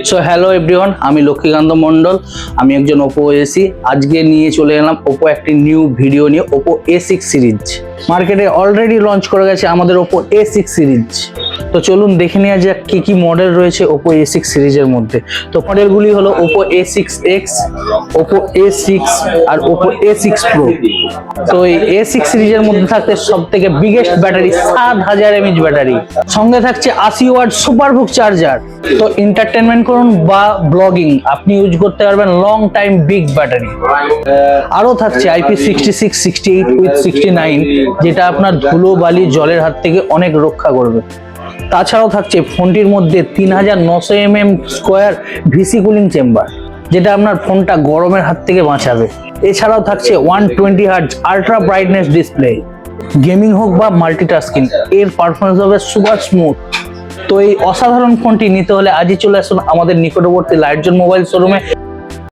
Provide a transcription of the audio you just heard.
So hello everyone, আমি লক্ষ্মীকান্ত মন্ডল। আমি একজন ওপো এসি। আজকে নিয়ে চলে এলাম ওপো একটি নিউ ভিডিও নিয়ে। ওপো A6 সিরিজ মার্কেটে অলরেডি লঞ্চ করে গেছে আমাদের ওপো A6 সিরিজ। তো চলুন দেখে নেওয়া যাক কি কি মডেল রয়েছে ওপো A6 সিরিজের মধ্যে। তো মডেলগুলি হলো ওপো A6X, ওপো A6 আর ওপো A6 Pro। তো এই A6 সিরিজের মধ্যে থাকতে সব থেকে বিগেস্ট ব্যাটারি 7000 mAh ব্যাটারি, সঙ্গে থাকছে 80 ওয়াট সুপারবুক চার্জার। তো এন্টারটেনমেন্ট করুন বা ব্লগিং আপনি ইউজ করতে পারবেন লং টাইম বিগ ব্যাটারি। আরও থাকছে IP66, 68 উইথ 69, যেটা আপনার ধুলো বালি জলের হাত থেকে অনেক রক্ষা করবে। তাছাড়াও থাকছে ফোনটির মধ্যে 3900 mm square VC cooling chamber, যেটা আপনার ফোনটা গরমের হাত থেকে বাঁচাবে। এছাড়াও থাকছে 120 Hz ultra brightness display. Gaming হোক বা মাল্টিটাস্কিং, এর পারফরমেন্স হবে সুপার স্মুথ। তো এই অসাধারণ ফোনটি নিতে হলে আজই চলে আসুন আমাদের নিকটবর্তী লাইটজন মোবাইল শোরুমে।